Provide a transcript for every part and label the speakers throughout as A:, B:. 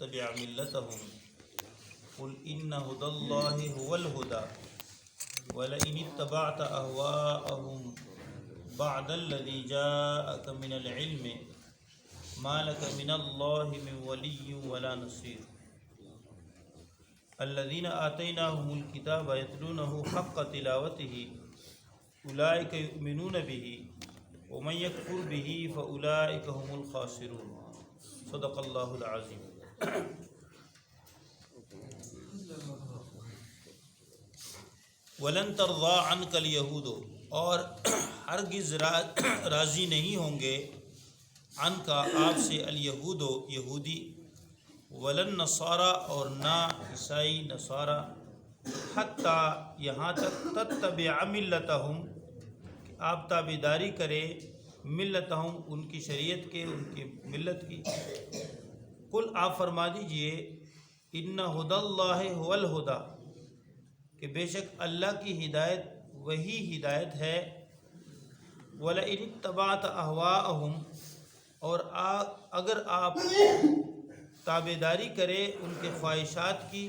A: تتبع ملتهم قل إن هدى الله هو الهدى ولئن اتبعت أهواءهم بعد الذي جاءك من العلم ما لك من الله من ولي ولا نصير الذين آتيناهم الكتاب يتلونه حق تلاوته أولئك يؤمنون به ومن يكفر به فأولئك هم الخاسرون صدق اللہ العظیم۔ وَلَن تَرْضَىٰ عَنْكَ الْيَهُودُ، اور ہرگز راضی نہیں ہوں گے عنکا آپ سے الیہود یہودی، وَلَن نَصَارَىٰ اور نہ عیسائی نصارہ، حتیٰ یہاں تک تتبع ملتہم کہ آپ تابعداری کرے ملتہم ان کی شریعت کے، ان کی ملت کی۔ قل آپ فرما دیجئے ان ہدی اللہ هو الہدی کہ بے شک اللہ کی ہدایت وہی ہدایت ہے، وَلَئِنِ اتَّبَعْتَ أَهْوَاءَهُمْ اور اگر آپ تابعداری کرے ان کے خواہشات کی،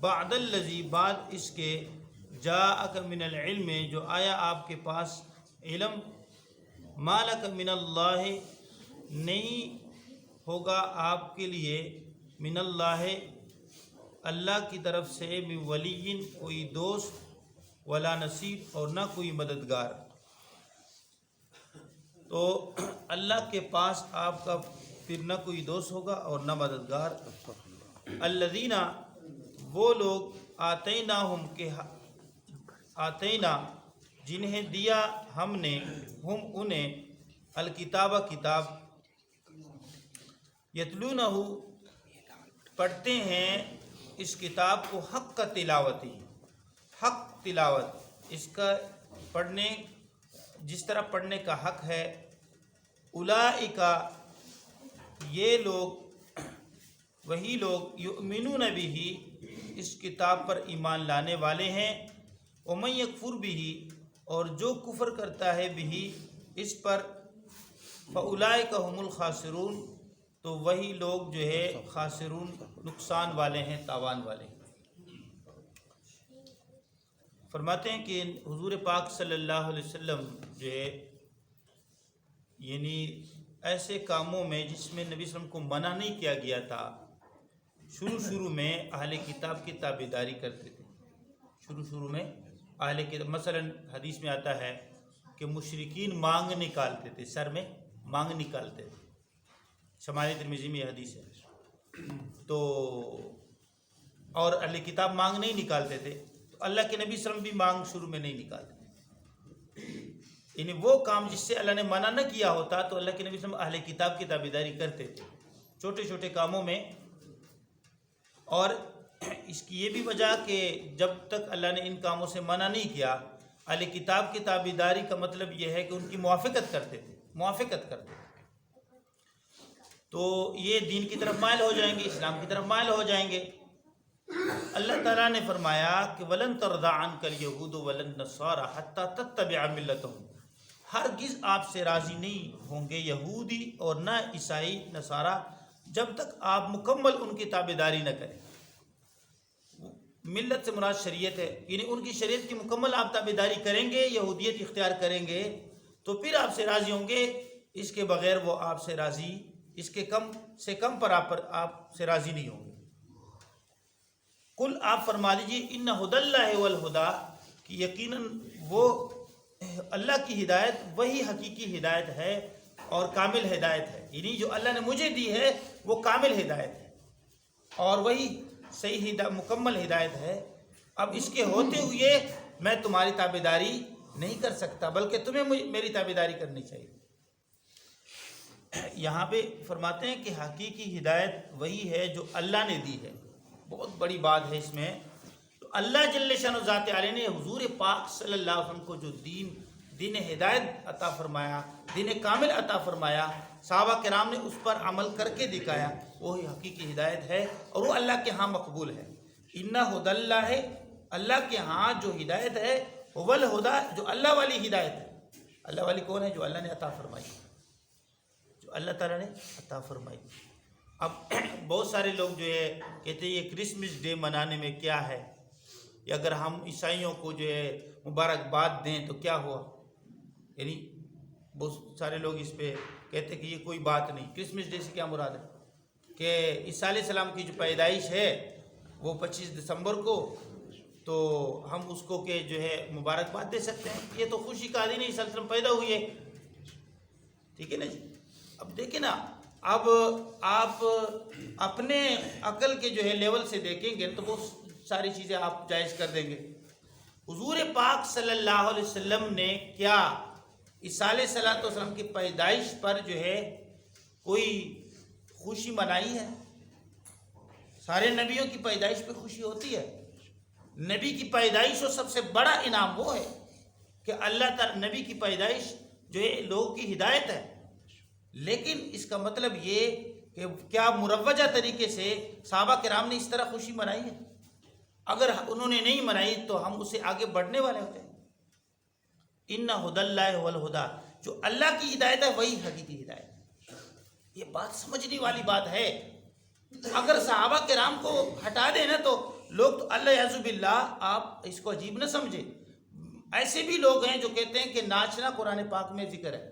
A: بعد الذی بعد اس کے، جاءک من العلم جو آیا آپ کے پاس علم، ما لک من اللہ نہیں ہوگا آپ کے لیے من اللہ اللہ کی طرف سے من ولی کوئی دوست، ولا نصیر اور نہ کوئی مددگار۔ تو اللہ کے پاس آپ کا پھر نہ کوئی دوست ہوگا اور نہ مددگار۔ الذین وہ لوگ آتیناہم کے آتینا جنہیں دیا ہم نے، ہم انہیں الکتاب کتاب، یتلونہ پڑھتے ہیں اس کتاب کو حق تلاوتی، حق تلاوت اس کا پڑھنے جس طرح پڑھنے کا حق ہے، اولئک یہ لوگ وہی لوگ یؤمنون بہ اس کتاب پر ایمان لانے والے ہیں، ومن یکفر بہ اور جو کفر کرتا ہے بہ اس پر، فاولئک هم الخاسرون تو وہی لوگ جو ہے خاسرون نقصان والے ہیں، تاوان والے ہیں۔ فرماتے ہیں کہ حضور پاک صلی اللہ علیہ وسلم جو ہے یعنی ایسے کاموں میں جس میں نبی صلی اللہ علیہ وسلم کو منع نہیں کیا گیا تھا، شروع میں اہل کتاب کی تابعداری کرتے تھے۔ شروع میں اہل کتاب، مثلا حدیث میں آتا ہے کہ مشرکین مانگ نکالتے تھے، سر میں مانگ نکالتے تھے، شمال ترمذی میں یہ حدیث ہے۔ تو اور اہل کتاب مانگ نہیں نکالتے تھے، تو اللہ کے نبی صلی اللہ علیہ وسلم بھی مانگ شروع میں نہیں نکالتے تھے۔ یعنی وہ کام جس سے اللہ نے منع نہ کیا ہوتا تو اللہ کے نبی صلی اللہ علیہ وسلم اہل کتاب کی تابعداری کرتے تھے چھوٹے چھوٹے کاموں میں۔ اور اس کی یہ بھی وجہ کہ جب تک اللہ نے ان کاموں سے منع نہیں کیا، اہل کتاب کی تابعداری کا مطلب یہ ہے کہ ان کی موافقت کرتے تھے، موافقت کرتے تھے، تو یہ دین کی طرف مائل ہو جائیں گے، اسلام کی طرف مائل ہو جائیں گے۔ اللہ تعالیٰ نے فرمایا کہ وَلَن تَرْضَىٰ عَنْكَ الْيَهُودُ وَلَا النَّصَارَىٰ حَتَّىٰ تَتَّبِعَ مِلَّتَهُمْ، ہرگز آپ سے راضی نہیں ہوں گے یہودی اور نہ عیسائی نصارہ جب تک آپ مکمل ان کی تابعداری نہ کریں۔ ملت سے مراد شریعت ہے، یعنی ان کی شریعت کی مکمل آپ تابعداری کریں گے، یہودیت اختیار کریں گے تو پھر آپ سے راضی ہوں گے، اس کے بغیر وہ آپ سے راضی، اس کے کم سے کم پر آپ سے راضی نہیں ہوں گے۔ قل آپ فرما دیجیے ان ہدی اللہ هو الہدی کہ یقیناً وہ اللہ کی ہدایت وہی حقیقی ہدایت ہے اور کامل ہدایت ہے، یعنی جو اللہ نے مجھے دی ہے وہ کامل ہدایت ہے اور وہی صحیح مکمل ہدایت ہے۔ اب اس کے ہوتے ہوئے میں تمہاری تابعداری نہیں کر سکتا، بلکہ تمہیں میری تابعداری کرنی چاہیے۔ یہاں پہ فرماتے ہیں کہ حقیقی ہدایت وہی ہے جو اللہ نے دی ہے، بہت بڑی بات ہے اس میں۔ تو اللہ جل شانہ ذات عالی نے حضور پاک صلی اللہ علیہ وسلم کو جو دین ہدایت عطا فرمایا، دین کامل عطا فرمایا، صحابہ کرام نے اس پر عمل کر کے دکھایا، وہی حقیقی ہدایت ہے اور وہ اللہ کے ہاں مقبول ہے۔ ان ہدی اللہ، اللہ کے ہاں جو ہدایت ہے، هو الہدی جو اللہ والی ہدایت ہے۔ اللہ والی کون ہے؟ جو اللہ نے عطا فرمائی، جو اللہ تعالیٰ نے عطا فرمائی۔ اب بہت سارے لوگ جو ہے کہتے ہیں یہ کرسمس ڈے منانے میں کیا ہے، یا اگر ہم عیسائیوں کو جو ہے مبارکباد دیں تو کیا ہوا، یعنی بہت سارے لوگ اس پہ کہتے ہیں کہ یہ کوئی بات نہیں۔ کرسمس ڈے سے کیا مراد ہے کہ عیسیٰ علیہ السلام کی جو پیدائش ہے وہ 25 دسمبر کو، تو ہم اس کو کہ جو ہے مبارکباد دے سکتے ہیں، یہ تو خوشی کا دن ہے، عیسیٰ علیہ السلام پیدا ہوئی ہے، ٹھیک ہے نا جی۔ اب دیکھیں نا، اب آپ اپنے عقل کے جو ہے لیول سے دیکھیں گے تو وہ ساری چیزیں آپ جائز کر دیں گے۔ حضور پاک صلی اللہ علیہ وسلم نے کیا عیسیٰ علیہ السلام کی پیدائش پر جو ہے کوئی خوشی منائی ہے؟ سارے نبیوں کی پیدائش پہ خوشی ہوتی ہے۔ نبی کی پیدائش اور سب سے بڑا انعام وہ ہے کہ اللہ تعالی نبی کی پیدائش جو ہے لوگوں کی ہدایت ہے، لیکن اس کا مطلب یہ کہ کیا مروجہ طریقے سے صحابہ کرام نے اس طرح خوشی منائی ہے؟ اگر انہوں نے نہیں منائی تو ہم اسے آگے بڑھنے والے ہوتے ہیں۔ ان ھدی اللہ ھو الھدی، جو اللہ کی ہدایت ہے وہی حقیقی ہدایت ہے۔ یہ بات سمجھنے والی بات ہے۔ اگر صحابہ کرام کو ہٹا دیں نا تو لوگ تو اللہ یعوذ باللہ، آپ اس کو عجیب نہ سمجھیں، ایسے بھی لوگ ہیں جو کہتے ہیں کہ ناچنا قرآن پاک میں ذکر ہے،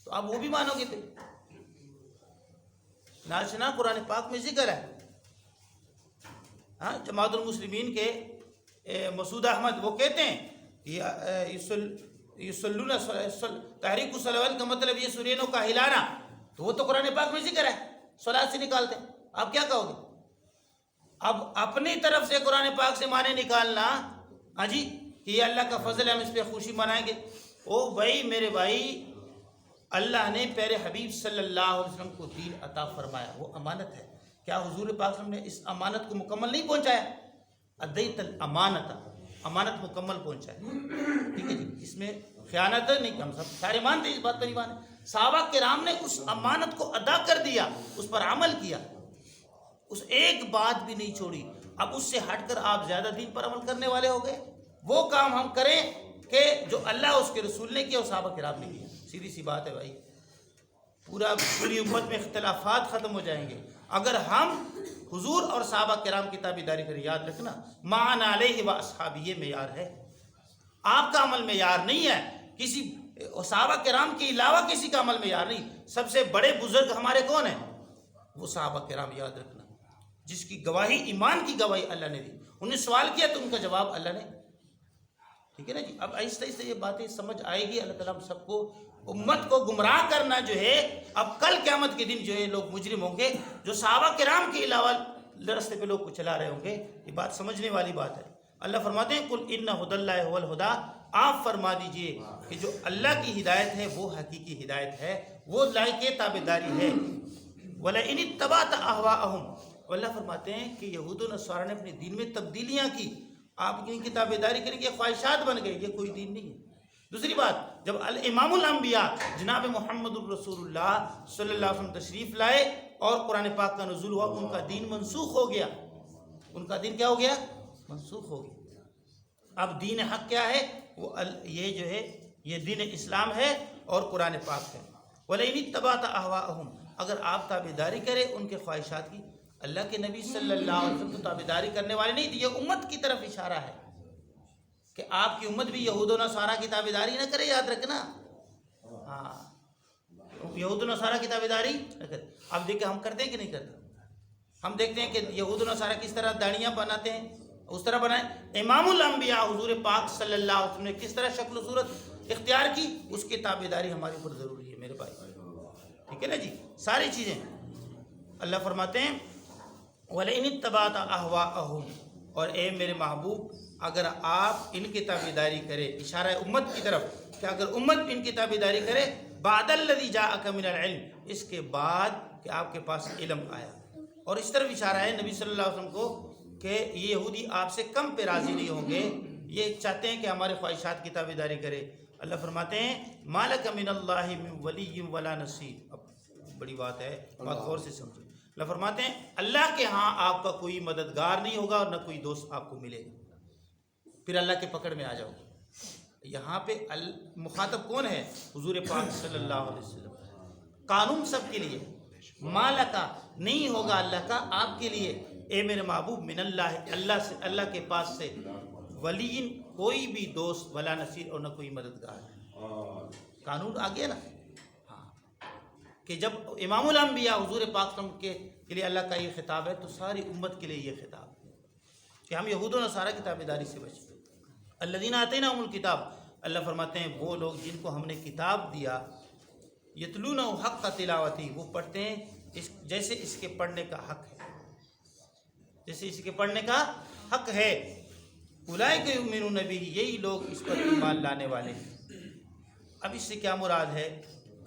A: تو آپ وہ بھی مانو گے؟ تھے ناچنا قرآن پاک میں ذکر ہے۔ ہاں، جماعت المسلمین کے مسعود احمد وہ کہتے ہیں یصلون تحریک الصلوات کا مطلب یہ سرینوں کا ہلانا، تو وہ تو قرآن پاک میں ذکر ہے، صلات سے نکالتے ہیں۔ آپ کیا کہو گے؟ اب اپنی طرف سے قرآن پاک سے معنی نکالنا، ہاں جی، کہ یہ اللہ کا فضل ہے، ہم اس پہ خوشی منائیں گے۔ او بھائی، میرے بھائی، اللہ نے پیارے حبیب صلی اللہ علیہ وسلم کو دین عطا فرمایا، وہ امانت ہے۔ کیا حضور پاک صلی اللہ علیہ وسلم نے اس امانت کو مکمل نہیں پہنچایا؟ ادیت الامانت، امانت مکمل پہنچایا، ٹھیک ہے جی، اس میں خیانت نہیں کہ ہم سب سارے مانتے ہیں، اس بات پر نہیں مانے۔ صحابہ کرام نے اس امانت کو ادا کر دیا، اس پر عمل کیا، اس ایک بات بھی نہیں چھوڑی۔ اب اس سے ہٹ کر آپ زیادہ دین پر عمل کرنے والے ہو گئے۔ وہ کام ہم کریں کہ جو اللہ اس کے رسول نے کیا اور صحابہ کرام نے کیا، سیدھی سی بات ہے بھائی۔ پوری امت میں اختلافات ختم ہو جائیں گے اگر ہم حضور اور صحابہ کرام کی تابعداری کریں۔ یاد رکھنا، معن علیہ و اصحابہ، یہ معیار ہے، آپ کا عمل معیار نہیں ہے، کسی صحابہ کرام کے علاوہ کسی کا عمل معیار نہیں۔ سب سے بڑے بزرگ ہمارے کون ہیں؟ وہ صحابہ کرام، یاد رکھنا، جس کی گواہی، ایمان کی گواہی اللہ نے دی۔ انہیں سوال کیا تو ان کا جواب اللہ نے، ٹھیک ہے نا جی۔ اب آہستہ آہستہ یہ باتیں سمجھ آئے گی۔ اللہ تعالیٰ ہم سب کو، امت کو گمراہ کرنا جو ہے، اب کل قیامت کے دن جو ہے لوگ مجرم ہوں گے جو صحابہ کرام کے علاوہ راستے پہ لوگ کو چلا رہے ہوں گے۔ یہ بات سمجھنے والی بات ہے۔ اللہ فرماتے ہیں قل ان ھدی اللہ ھو الھدی، آپ فرما دیجئے کہ جو اللہ کی ہدایت ہے وہ حقیقی ہدایت ہے، وہ لائق تابعداری ہے۔ وَلَئِنِ اتَّبَعْتَ أَهْوَاءَهُمْ، اللہ فرماتے ہیں کہ یہود و نصارہ نے اپنے دین میں تبدیلیاں کی، آپ ان کی تابعداری کریں گے، خواہشات بن گئے، یہ کوئی دین نہیں ہے۔ دوسری بات، جب امام الانبیاء جناب محمد الرسول اللہ صلی اللہ علیہ وسلم تشریف لائے اور قرآن پاک کا نزول ہوا، ان کا دین منسوخ ہو گیا۔ ان کا دین کیا ہو گیا؟ منسوخ ہو گیا۔ اب دین حق کیا ہے؟ وہ یہ جو ہے، یہ دین اسلام ہے اور قرآن پاک ہے۔ وَلَئِنِ اتَّبَعْتَ أَهْوَاءَهُمْ، اگر آپ تابعداری کریں ان کے خواہشات کی۔ اللہ کے نبی صلی اللہ علیہ وسلم تو تابعداری کرنے والے نہیں تھے، یہ امت کی طرف اشارہ ہے کہ آپ کی امت بھی یہود و نصارہ کی تابعداری نہ کرے، یاد رکھنا۔ ہاں، یہود و نصارہ کی تابعداری نہ کرے۔ اب دیکھیں ہم کرتے ہیں کہ نہیں کرتے؟ ہم دیکھتے ہیں کہ یہود و نصارہ کس طرح داڑیاں بناتے ہیں، اس طرح بنائیں۔ امام الانبیاء حضور پاک صلی اللہ علیہ وسلم نے کس طرح شکل و صورت اختیار کی، اس کی تابعداری ہمارے اوپر ضروری ہے میرے بھائی، ٹھیک ہے نا جی۔ ساری چیزیں اللہ فرماتے ہیں وَلَئِنِ اتَّبَعْتَ أَهْوَاءَهُمْ، اور اے میرے محبوب اگر آپ ان کی تابعداری کرے، اشارہ امت کی طرف کہ اگر امت ان کی تابعداری کرے، بعد الذی جاءک من العلم، اس کے بعد کہ آپ کے پاس علم آیا۔ اور اس طرف اشارہ ہے نبی صلی اللہ علیہ وسلم کو کہ یہ یہودی آپ سے کم پہ راضی نہیں ہوں گے، یہ چاہتے ہیں کہ ہمارے خواہشات کی تابعداری کرے۔ اللہ فرماتے ہیں مَا لَكَ مِنَ اللَّهِ مِن وَلِيٍّ وَلَا نَصِيرٍ، اب بڑی بات ہے، بات غور سے سمجھیں۔ اللہ فرماتے ہیں اللہ کے ہاں آپ کا کوئی مددگار نہیں ہوگا اور نہ کوئی دوست آپ کو ملے گا، پھر اللہ کے پکڑ میں آ جاؤ گے۔ یہاں پہ مخاطب کون ہے؟ حضور پاک صلی اللہ علیہ وسلم۔ قانون سب کے لیے، مالکا نہیں ہوگا اللہ کا آپ کے لیے اے میرے محبوب من اللہ سے اللہ کے پاس سے ولی کوئی بھی دوست ولا نصیر اور نہ کوئی مددگار. قانون آ گیا نا. ہاں کہ جب امام الانبیاء حضور پاک صلی اللہ علیہ وسلم کے لیے اللہ کا یہ خطاب ہے تو ساری امت کے لیے یہ خطاب ہے کہ ہم یہود و نصارہ کی تابعداری سے بچیں. الذین آتیناہم الکتاب اللہ فرماتے ہیں وہ لوگ جن کو ہم نے کتاب دیا یتلونہ حق تلاوتی وہ پڑھتے ہیں جیسے اس کے پڑھنے کا حق ہے جیسے اس کے پڑھنے کا حق ہے. اولئک یؤمنون بہ یہی لوگ اس پر ایمان لانے والے ہیں. اب اس سے کیا مراد ہے؟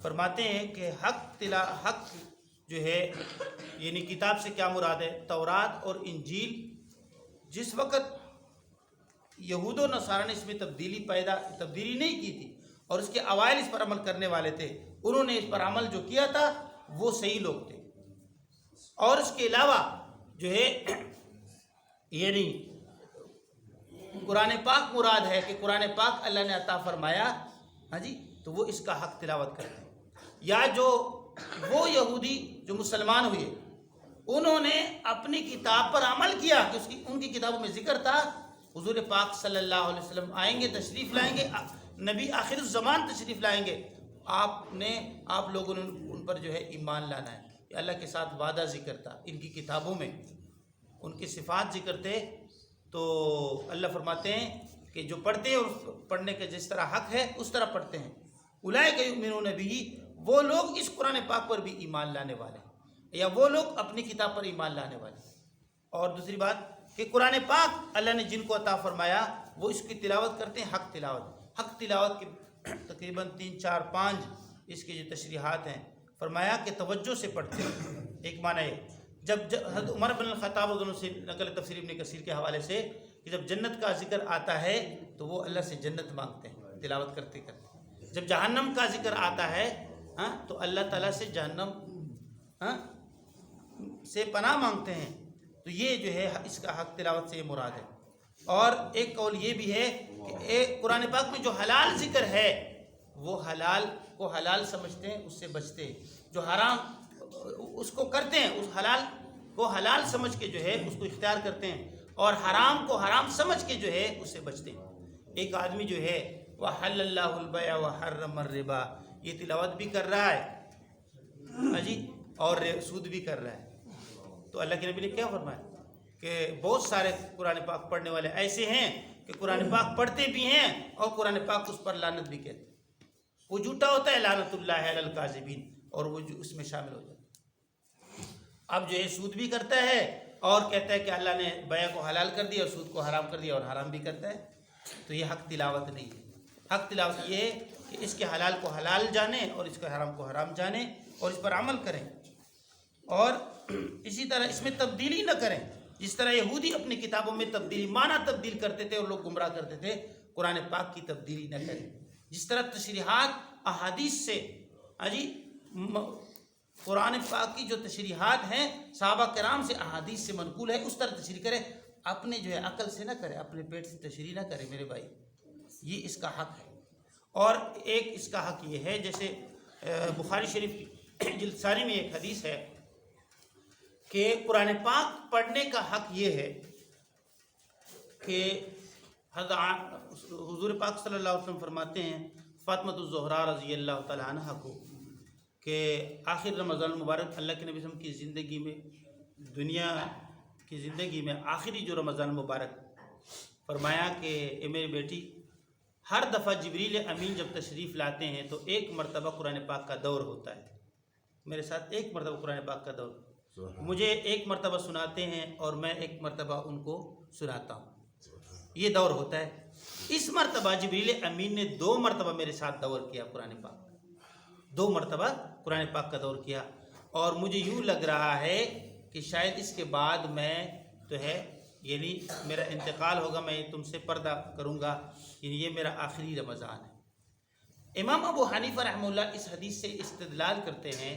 A: فرماتے ہیں کہ حق جو ہے یعنی کتاب سے کیا مراد ہے؟ تورات اور انجیل جس وقت یہود و نصارہ نے اس میں تبدیلی نہیں کی تھی اور اس کے اوائل اس پر عمل کرنے والے تھے انہوں نے اس پر عمل جو کیا تھا وہ صحیح لوگ تھے. اور اس کے علاوہ جو ہے یعنی قرآن پاک مراد ہے کہ قرآن پاک اللہ نے عطا فرمایا ہاں جی تو وہ اس کا حق تلاوت کرتے ہیں. یا جو وہ یہودی جو مسلمان ہوئے انہوں نے اپنی کتاب پر عمل کیا کہ ان کی کتابوں میں ذکر تھا حضور پاک صلی اللہ علیہ وسلم آئیں گے تشریف لائیں گے نبی آخر الزمان تشریف لائیں گے آپ لوگوں نے ان پر جو ہے ایمان لانا ہے. یہ اللہ کے ساتھ وعدہ ذکر تھا ان کی کتابوں میں ان کے صفات ذکر تھے. تو اللہ فرماتے ہیں کہ جو پڑھتے ہیں اور پڑھنے کا جس طرح حق ہے اس طرح پڑھتے ہیں. اولئک یؤمنون بہ وہ لوگ اس قرآن پاک پر بھی ایمان لانے والے ہیں یا وہ لوگ اپنی کتاب پر ایمان لانے والے ہیں. اور دوسری بات کہ قرآن پاک اللہ نے جن کو عطا فرمایا وہ اس کی تلاوت کرتے ہیں حق تلاوت کے تقریباً 3 4 5 اس کے جو تشریحات ہیں فرمایا کہ توجہ سے پڑھتے ہیں. ایک معنی ہے جب حضرت عمر بن الخطاب سے نقل تفسیر ابن کثیر کے حوالے سے کہ جب جنت کا ذکر آتا ہے تو وہ اللہ سے جنت مانگتے ہیں تلاوت کرتے کرتے. جب جہنم کا ذکر آتا ہے تو اللہ تعالیٰ سے جہنم سے پناہ مانگتے ہیں. تو یہ جو ہے اس کا حق تلاوت سے یہ مراد ہے. اور ایک قول یہ بھی ہے کہ قرآن پاک میں جو حلال ذکر ہے وہ حلال کو حلال سمجھتے ہیں اس سے بچتے ہیں. جو حرام اس کو کرتے ہیں اس حلال کو حلال سمجھ کے جو ہے اس کو اختیار کرتے ہیں اور حرام کو حرام سمجھ کے جو ہے اس سے بچتے ہیں. ایک آدمی جو ہے وَحَلَّ اللَّهُ الْبَيْعَ وَحَرَّمَ الرِّبَا یہ تلاوت بھی کر رہا ہے جی اور سود بھی کر رہا ہے. تو اللہ کے نبی نے کیا فرمایا کہ بہت سارے قرآن پاک پڑھنے والے ایسے ہیں کہ قرآن پاک پڑھتے بھی ہیں اور قرآن پاک اس پر لعنت بھی کہتے ہیں. وہ جھوٹا ہوتا ہے لعنت اللہ علی الکاذبین اور وہ جو اس میں شامل ہو جاتا ہے. اب جو ہے سود بھی کرتا ہے اور کہتا ہے کہ اللہ نے بیع کو حلال کر دیا اور سود کو حرام کر دیا اور حرام بھی کرتا ہے. تو یہ حق تلاوت نہیں ہے. حق تلاوت یہ ہے کہ اس کے حلال کو حلال جانیں اور اس کے حرام کو حرام جانیں اور اس پر عمل کریں اور اسی طرح اس میں تبدیلی نہ کریں. جس طرح یہودی اپنی کتابوں میں معنی تبدیل کرتے تھے اور لوگ گمراہ کرتے تھے قرآن پاک کی تبدیلی نہ کریں. جس طرح تشریحات احادیث سے قرآن پاک کی جو تشریحات ہیں صحابہ کرام سے احادیث سے منقول ہے اس طرح تشریح کرے. اپنے جو ہے عقل سے نہ کرے اپنے پیٹ سے تشریح نہ کرے میرے بھائی. یہ اس کا حق ہے. اور ایک اس کا حق یہ ہے جیسے بخاری شریف جلد ثانی میں ایک حدیث ہے کہ قرآن پاک پڑھنے کا حق یہ ہے کہ حضور پاک صلی اللہ علیہ وسلم فرماتے ہیں فاطمۃ الزہراء رضی اللہ تعالیٰ عنہ کو کہ آخر رمضان المبارک اللہ کے نبی صلی اللہ علیہ وسلم کی زندگی میں دنیا کی زندگی میں آخری جو رمضان المبارک فرمایا کہ اے میری بیٹی ہر دفعہ جبریل امین جب تشریف لاتے ہیں تو ایک مرتبہ قرآن پاک کا دور ہوتا ہے. میرے ساتھ ایک مرتبہ قرآن پاک کا دور مجھے ایک مرتبہ سناتے ہیں اور میں ایک مرتبہ ان کو سناتا ہوں. یہ دور ہوتا ہے. اس مرتبہ جبریل امین نے 2 مرتبہ میرے ساتھ دور کیا قرآن پاک 2 مرتبہ قرآن پاک کا دور کیا اور مجھے یوں لگ رہا ہے کہ شاید اس کے بعد میں تو ہے یعنی میرا انتقال ہوگا میں تم سے پردہ کروں گا یعنی یہ میرا آخری رمضان ہے. امام ابو حنیفہ رحمہ اللہ اس حدیث سے استدلال کرتے ہیں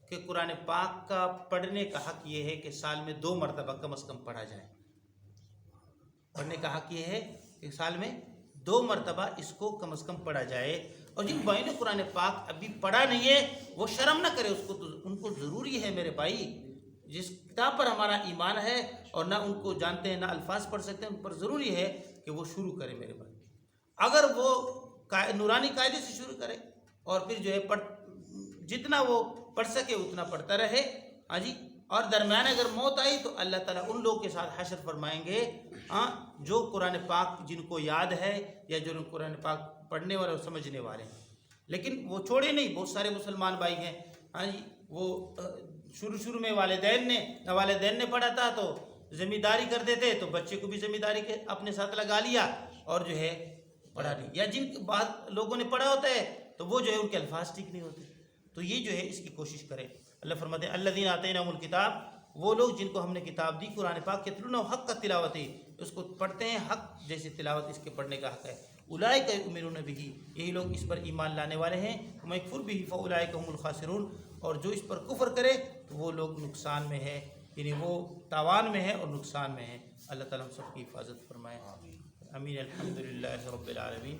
A: کہ قرآن پاک کا پڑھنے کا حق یہ ہے کہ سال میں 2 مرتبہ کم از کم پڑھا جائے. پڑھنے کا حق یہ ہے کہ سال میں 2 مرتبہ اس کو کم از کم پڑھا جائے، اور جن بھائیوں نے قرآن پاک ابھی پڑھا نہیں ہے وہ شرم نہ کرے، اس کو تو ان کو ضروری ہے میرے بھائی، جس کتاب پر ہمارا ایمان ہے اور نہ ان کو جانتے ہیں نہ الفاظ پڑھ سکتے ہیں، ان پر ضروری ہے کہ وہ شروع کرے میرے بھائی۔ اگر وہ نورانی قاعدے سے شروع کرے اور پھر جو ہے جتنا وہ پڑھ سکے اتنا پڑھتا رہے، ہاں جی، اور درمیان اگر موت آئی تو اللہ تعالیٰ ان لوگوں کے ساتھ حشر فرمائیں گے جو قرآن پاک جن کو یاد ہے یا جو قرآن پاک پڑھنے والے اور سمجھنے والے ہیں، لیکن وہ چھوڑے نہیں۔ بہت سارے مسلمان بھائی ہیں، ہاں جی، وہ شروع میں والدین نے پڑھا تھا تو ذمہ داری کر دیتے، تو بچے کو بھی ذمہ داری کے اپنے ساتھ لگا لیا اور جو ہے پڑھا نہیں، یا جن بعض لوگوں نے پڑھا ہوتا ہے تو وہ جو ہے ان کے الفاظ ٹھیک نہیں ہوتے، تو یہ جو ہے اس کی کوشش کرے۔ اللہ فرماتے ہیں الذین آتیناہم الکتاب، وہ لوگ جن کو ہم نے کتاب دی قرآن پاک یتلونہ حق تلاوت، اس کو پڑھتے ہیں حق جیسے تلاوت اس کے پڑھنے کا حق ہے۔ اولئک یؤمنون بہ، یہی لوگ اس پر ایمان لانے والے ہیں۔ ومن یکفر بہ فاولئک هم الخاسرون، اور جو اس پر کفر کرے تو وہ لوگ نقصان میں ہے، یعنی وہ تاوان میں ہے اور نقصان میں ہے۔ اللہ تعالیٰ ہم سب کی حفاظت فرمائے، آمین۔ الحمدللہ رب العالمین۔